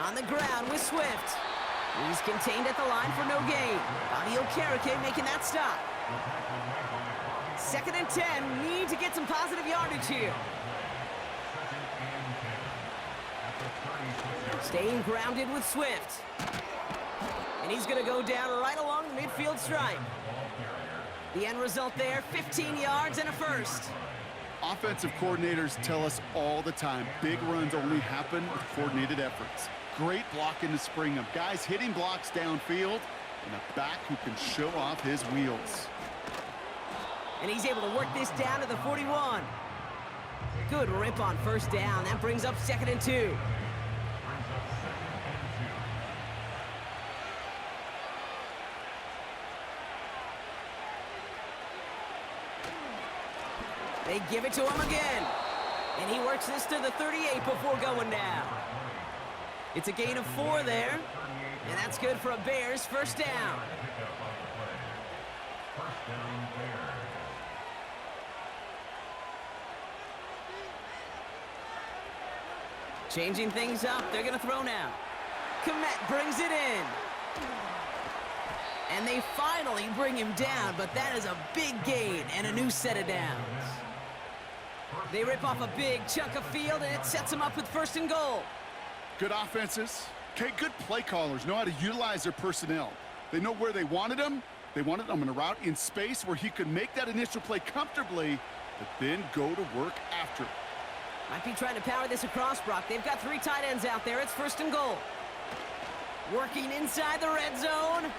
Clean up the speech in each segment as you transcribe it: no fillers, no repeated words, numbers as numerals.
On the ground with Swift. He's contained at the line for no gain. Bobby Okereke making that stop. 2nd and 10. Need to get some positive yardage here. Staying grounded with Swift. And he's going to go down right along the midfield stripe. The end result there, 15 yards and a first. Offensive coordinators tell us all the time, big runs only happen with coordinated efforts. Great blocking to spring them. Guys hitting blocks downfield, and a back who can show off his wheels. And he's able to work this down to the 41. Good rip on first down. That brings up 2nd and 2. They give it to him again. And he works this to the 38 before going down. It's a gain of 4 there. And that's good for a Bears first down. Changing things up. They're going to throw now. Kmet brings it in. And they finally bring him down, but that is a big gain and a new set of downs. They rip off a big chunk of field, and it sets them up with 1st and goal. Good offenses. Okay, good play callers know how to utilize their personnel. They know where they wanted him. They wanted him in a route in space where he could make that initial play comfortably, but then go to work after it. Might be trying to power this across, Brock. They've got 3 tight ends out there. It's 1st and goal. Working inside the red zone.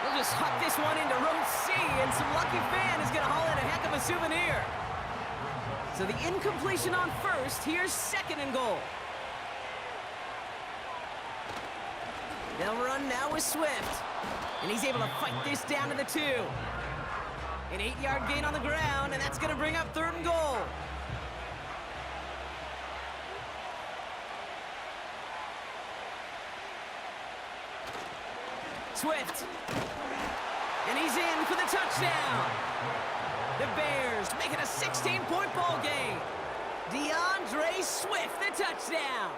We'll just huck this one into row C, and some lucky fan is going to haul in a heck of a souvenir. So the incompletion on 1st. Here's 2nd and goal. They'll run now with Swift. And he's able to fight this down to the 2. An 8-yard gain on the ground, and that's going to bring up 3rd and goal. Swift. And he's in for the touchdown. The Bears make it a 16-point ball game. DeAndre Swift, the touchdown.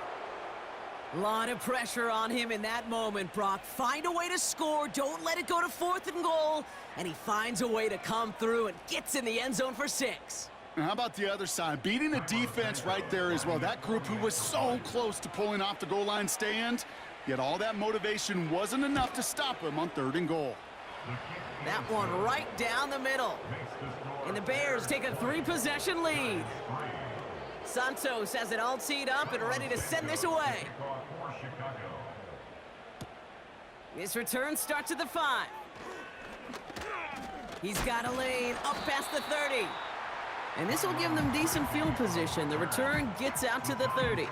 A lot of pressure on him in that moment, Brock. Find a way to score. Don't let it go to 4th and goal. And he finds a way to come through and gets in the end zone for 6. And how about the other side? Beating the defense right there as well. That group who was so close to pulling off the goal line stand, yet all that motivation wasn't enough to stop him on 3rd and goal. That one right down the middle. And the Bears take a 3-possession lead. Santos has it all teed up and ready to send this away. His return starts at the 5. He's got a lane up past the 30. And this will give them decent field position. The return gets out to the 30.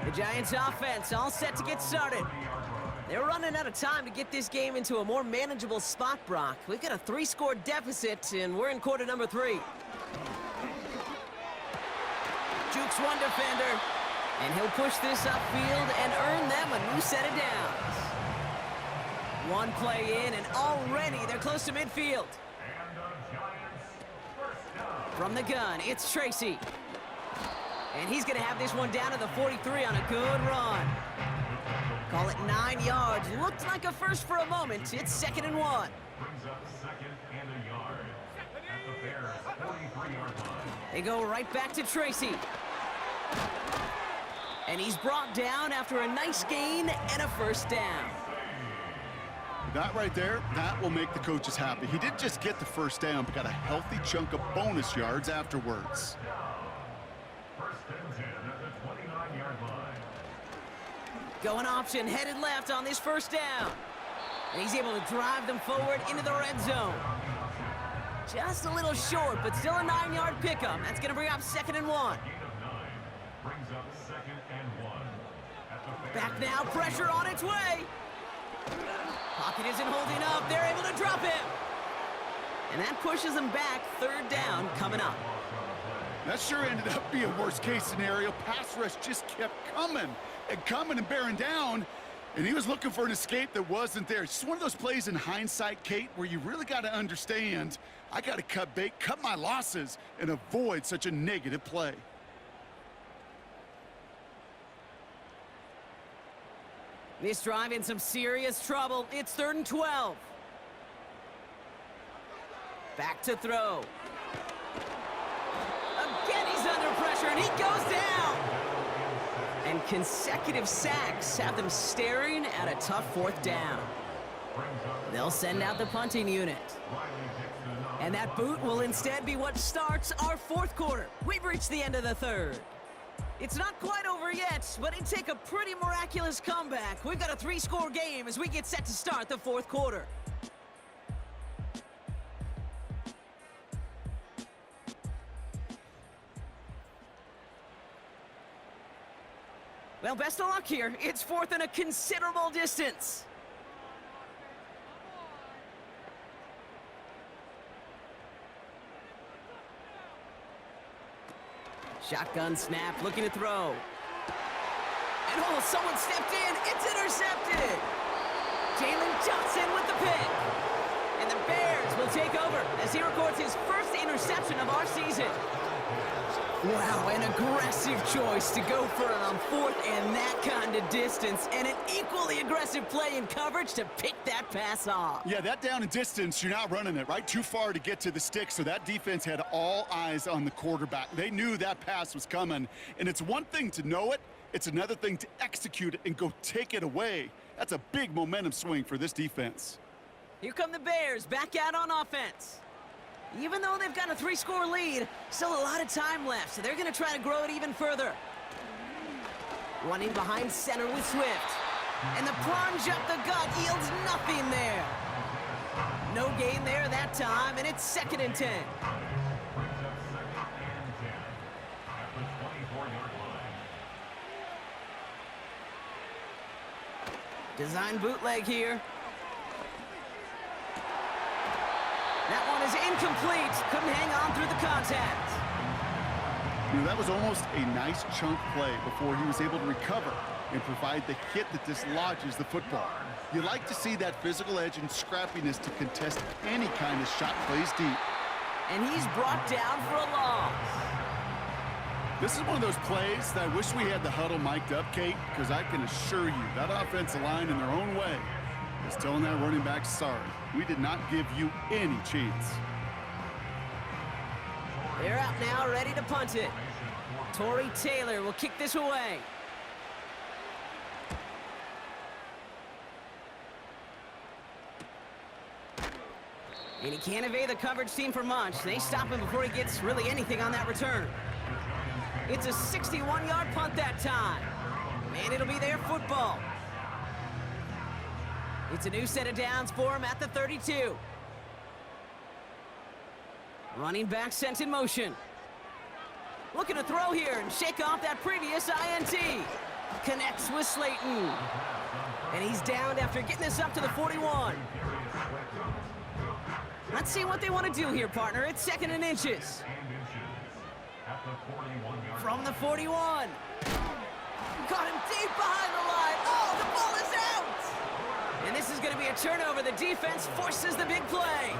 The Giants offense all set to get started. They're running out of time to get this game into a more manageable spot, Brock. We've got a 3-score deficit, and we're in quarter number 3. Jukes one defender, and he'll push this upfield and earn them a new set of downs. One play in, and already they're close to midfield. From the gun, it's Tracy. And he's going to have this one down to the 43 on a good run. Call it 9 yards. Looked like a first for a moment. It's 2nd and 1. They go right back to Tracy. And he's brought down after a nice gain and a first down. That right there, that will make the coaches happy. He didn't just get the first down, but got a healthy chunk of bonus yards afterwards. Going option, headed left on this first down. And he's able to drive them forward into the red zone. Just a little short, but still a 9-yard pickup. That's going to bring up 2nd and 1. Back now, pressure on its way. Pocket isn't holding up. They're able to drop him. And that pushes them back. 3rd down coming up. That sure ended up being a worst-case scenario. Pass rush just kept coming and bearing down, and he was looking for an escape that wasn't there. It's just one of those plays in hindsight, Kate, where you really got to understand, I got to cut bait, cut my losses, and avoid such a negative play. This drive in some serious trouble. It's 3rd and 12. Back to throw. Again, he's under pressure, and he goes down. And consecutive sacks have them staring at a tough 4th down. They'll send out the punting unit. And that boot will instead be what starts our 4th quarter. We've reached the end of the 3rd. It's not quite over yet, but it'd take a pretty miraculous comeback. We've got a 3-score game as we get set to start the 4th quarter. Well, best of luck here. It's 4th and a considerable distance. Shotgun snap, looking to throw. And oh, someone stepped in. It's intercepted. Jalen Johnson with the pick. And the Bears will take over as he records his first interception of our season. Wow, an aggressive choice to go for it on 4th and that kind of distance, and an equally aggressive play in coverage to pick that pass off. Yeah, that down and distance, you're not running it, right? Too far to get to the stick, so that defense had all eyes on the quarterback. They knew that pass was coming, and it's one thing to know it, it's another thing to execute it and go take it away. That's a big momentum swing for this defense. Here come the Bears, back out on offense. Even though they've got a 3-score lead, still a lot of time left, so they're going to try to grow it even further. Running behind center with Swift. And the plunge up the gut yields nothing there. No gain there that time, and it's 2nd and 10. Design bootleg here. That one is incomplete. Couldn't hang on through the contact. You know, that was almost a nice chunk play before he was able to recover and provide the hit that dislodges the football. You like to see that physical edge and scrappiness to contest any kind of shot plays deep. And he's brought down for a loss. This is one of those plays that I wish we had the huddle mic'd up, Kate, because I can assure you that offensive line in their own way is telling that running back, sorry, we did not give you any chance. They're out now, ready to punt it. Torrey Taylor will kick this away. And he can't evade the coverage team for much. They stop him before he gets really anything on that return. It's a 61-yard punt that time. And it'll be their football. It's a new set of downs for him at the 32. Running back sent in motion. Looking to throw here and shake off that previous INT. Connects with Slayton. And he's downed after getting this up to the 41. Let's see what they want to do here, partner. It's 2nd and inches. From the 41. Got him deep behind the line. Oh, the ball is out! And this is going to be a turnover. The defense forces the big play.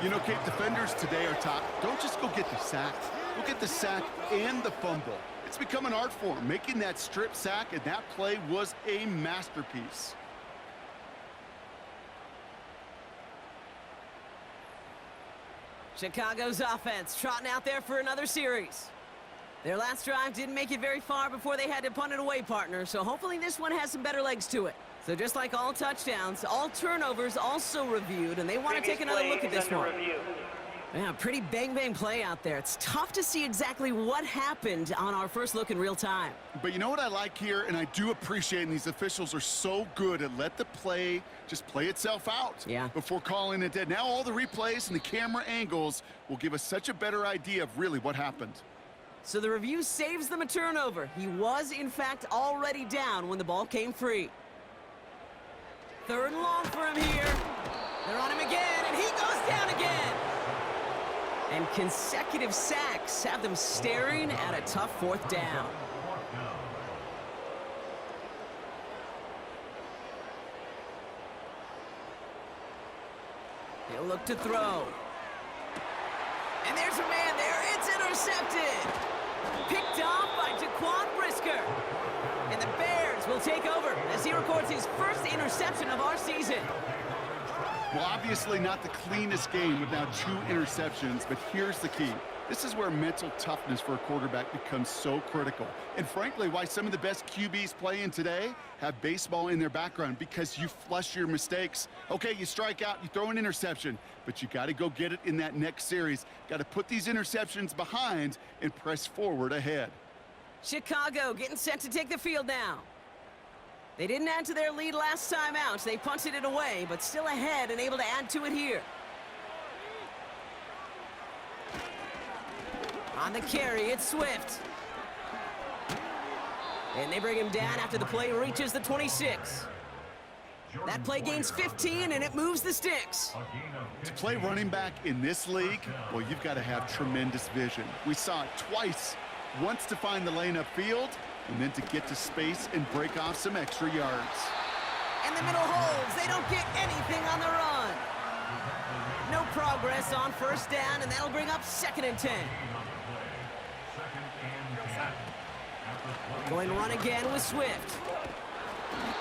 You know, Kate, defenders today are top. Don't just go get the sack. Go get the sack and the fumble. It's become an art form, making that strip sack, and that play was a masterpiece. Chicago's offense trotting out there for another series. Their last drive didn't make it very far before they had to punt it away, partner, so hopefully this one has some better legs to it. So just like all touchdowns, all turnovers also reviewed, and they want to take another look at this one. Yeah, pretty bang-bang play out there. It's tough to see exactly what happened on our first look in real time. But you know what I like here, and I do appreciate, and these officials are so good at let the play just play itself out before calling it dead. Now all the replays and the camera angles will give us such a better idea of really what happened. So the review saves them a turnover. He was, in fact, already down when the ball came free. 3rd and long for him here. They're on him again, and he goes down again. And consecutive sacks have them staring at a tough 4th down. He'll look to throw. And there's a man there. It's intercepted. Picked off by Jaquan Brisker. And the Bears will will take over as he records his first interception of our season. Well, obviously not the cleanest game with now 2 interceptions, but here's the key. This is where mental toughness for a quarterback becomes so critical. And frankly, why some of the best QBs playing today have baseball in their background, because you flush your mistakes. Okay, you strike out, you throw an interception, but you got to go get it in that next series. Got to put these interceptions behind and press forward ahead. Chicago getting set to take the field now. They didn't add to their lead last time out. They punted it away, but still ahead and able to add to it here. On the carry, it's Swift. And they bring him down after the play reaches the 26. That play gains 15, and it moves the sticks. To play running back in this league, well, you've got to have tremendous vision. We saw it twice. Once to find the lane upfield, and then to get to space and break off some extra yards. And the middle holds. They don't get anything on the run. No progress on first down, and that'll bring up 2nd and 10. Going to run again with Swift.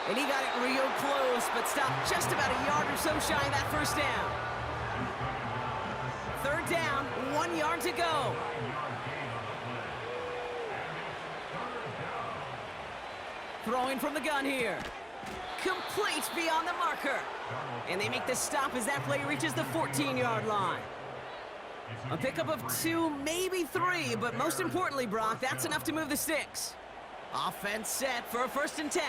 And he got it real close, but stopped just about a yard or so shy of that first down. 3rd down, 1 yard to go. Throwing from the gun here. Complete beyond the marker. And they make the stop as that play reaches the 14-yard line. A pickup of 2, maybe 3, but most importantly, Brock, that's enough to move the sticks. Offense set for a 1st and 10.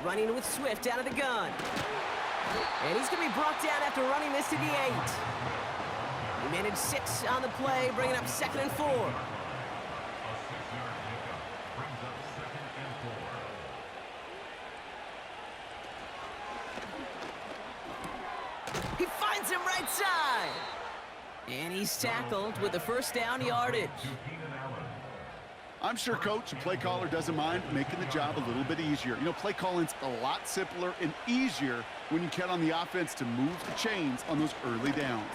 Running with Swift out of the gun. And he's going to be brought down after running this to the 8. He managed 6 on the play, bringing up 2nd and 4. He finds him right side. And he's tackled with the 1st down yardage. I'm sure coach and play caller doesn't mind making the job a little bit easier. You know, play calling's a lot simpler and easier when you count on the offense to move the chains on those early downs.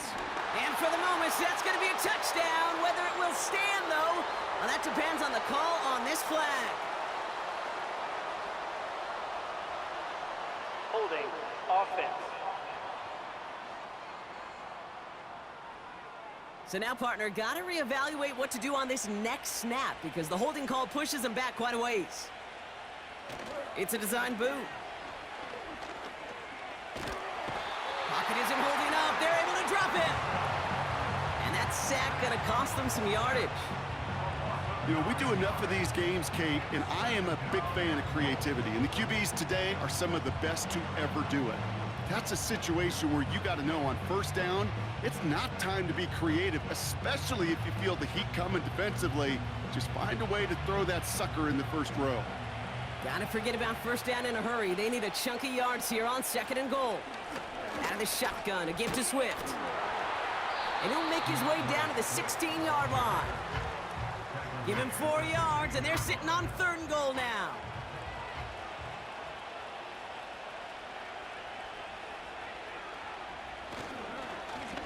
And for the moment, that's going to be a touchdown. Whether it will stand, though, well, that depends on the call on this flag. Holding offense. So now, partner, got to reevaluate what to do on this next snap because the holding call pushes him back quite a ways. It's a design boot. Pocket isn't holding up. They're able to drop it. And that sack going to cost them some yardage. You know, we do enough of these games, Kate, and I am a big fan of creativity. And the QBs today are some of the best to ever do it. That's a situation where you got to know on 1st down, it's not time to be creative, especially if you feel the heat coming defensively. Just find a way to throw that sucker in the 1st row. Gotta forget about 1st down in a hurry. They need a chunk of yards here on 2nd and goal. Out of the shotgun, a give to Swift. And he'll make his way down to the 16-yard line. Give him 4 yards, and they're sitting on 3rd and goal now.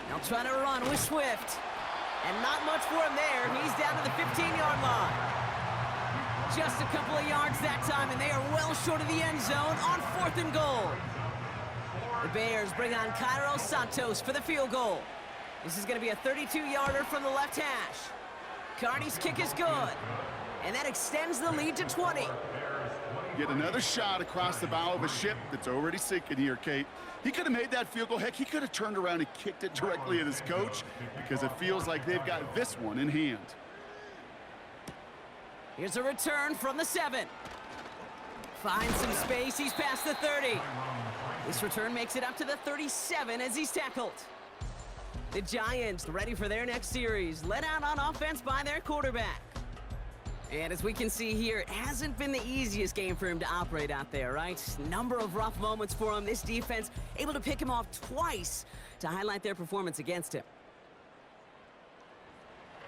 They'll try to run with Swift. And not much for him there. He's down to the 15-yard line. Just a couple of yards that time, and they are well short of the end zone on 4th and goal. The Bears bring on Cairo Santos for the field goal. This is going to be a 32-yarder from the left hash. Carney's kick is good. And that extends the lead to 20. Get another shot across the bow of a ship that's already sinking here, Kate. He could have made that field goal. Heck, he could have turned around and kicked it directly at his coach because it feels like they've got this one in hand. Here's a return from the 7. Finds some space. He's past the 30. This return makes it up to the 37 as he's tackled. The Giants ready for their next series, led out on offense by their quarterback. And as we can see here, it hasn't been the easiest game for him to operate out there, right? Number of rough moments for him. This defense able to pick him off twice to highlight their performance against him.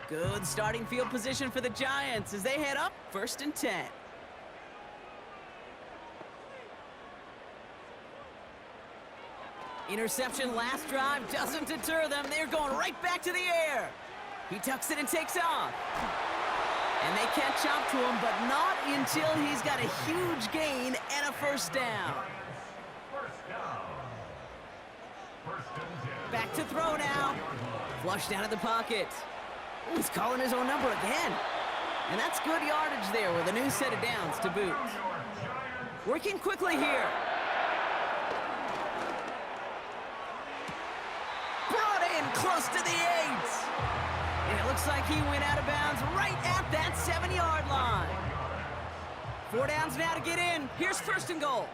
Good starting field position for the Giants as they head up 1st and 10. Interception last drive doesn't deter them. They're going right back to the air. He tucks it and takes off. And they catch up to him, but not until he's got a huge gain and a first down. Back to throw now. Flushed out of the pocket. Ooh, he's calling his own number again. And that's good yardage there with a new set of downs to boot. Working quickly here. Brought in close to the 8. And it looks like he went out of bounds right at that 7-yard line. 4 downs now to get in. Here's first and goal.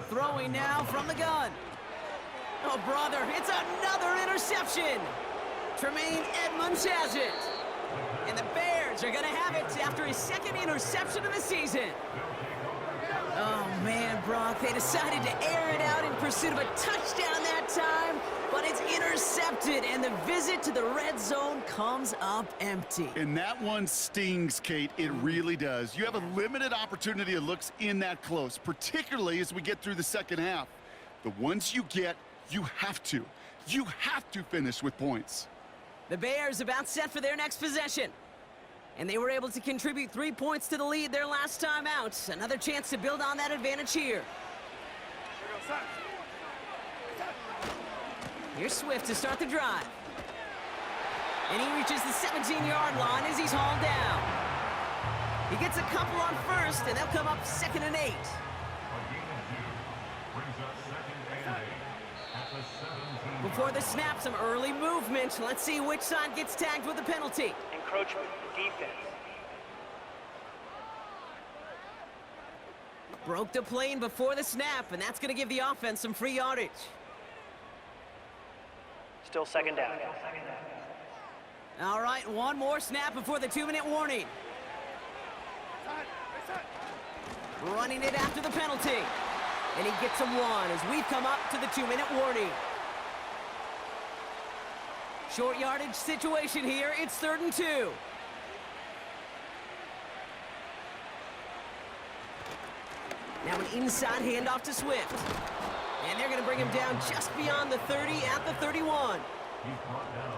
Throwing now from the gun. Oh, brother, it's another interception. Tremaine Edmunds has it. And the Bears are going to have it after his second interception of the season. Oh, man, Brock, they decided to air it out in pursuit of a touchdown that time, but it's intercepted, and the visit to the red zone comes up empty. And that one stings, Kate. It really does. You have a limited opportunity of looks in that close, particularly as we get through the second half. The ones you get, you have to finish with points. The Bears about set for their next possession. And they were able to contribute 3 points to the lead their last time out. Another chance to build on that advantage here. Here's Swift to start the drive. And he reaches the 17-yard line as he's hauled down. He gets a couple on first, and they'll come up 2nd and 8. Before the snap, some early movement. Let's see which side gets tagged with the penalty. Encroachment, defense. Broke the plane before the snap, and that's going to give the offense some free yardage. Still second down. All right, one more snap before the 2-minute warning. Running it after the penalty. And he gets him one as we've come up to the 2-minute warning. Short yardage situation here. It's 3rd and 2. Now an inside handoff to Swift. And they're going to bring him down just beyond the 30 at the 31.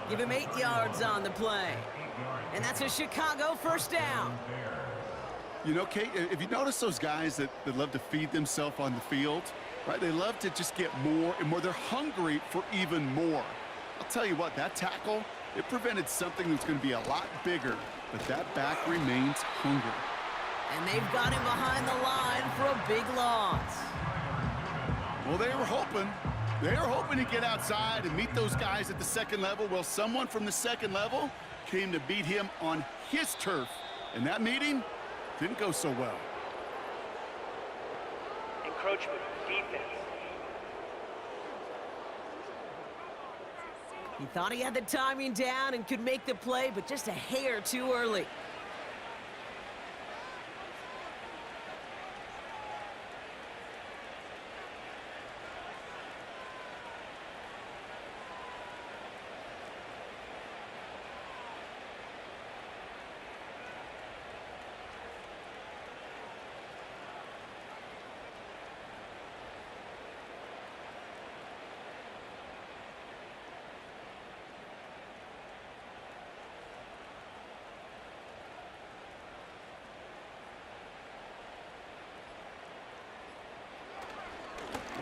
Give him 8 yards on the play. And that's a Chicago first down. You know, Kate, if you notice those guys that love to feed themselves on the field, right? They love to just get more and more. They're hungry for even more. I'll tell you what, that tackle, it prevented something that's going to be a lot bigger, but that back remains hungry. And they've got him behind the line for a big loss. Well, they were hoping to get outside and meet those guys at the second level. Well, someone from the second level came to beat him on his turf, and that meeting didn't go so well. Encroachment, defense. He thought he had the timing down and could make the play, but just a hair too early.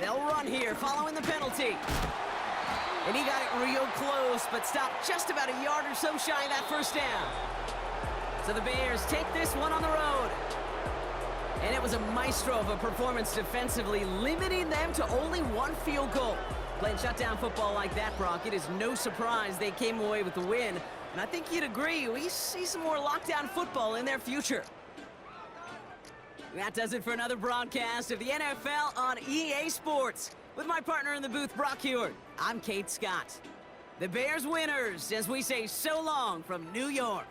They'll run here following the penalty. And he got it real close, but stopped just about a yard or so shy of that first down. So the Bears take this one on the road. And it was a maestro of a performance defensively, limiting them to only 1 field goal. Playing shutdown football like that, Brock, it is no surprise they came away with the win. And I think you'd agree, we see some more lockdown football in their future. That does it for another broadcast of the NFL on EA Sports. With my partner in the booth, Brock Huard, I'm Kate Scott. The Bears winners as we say so long from New York.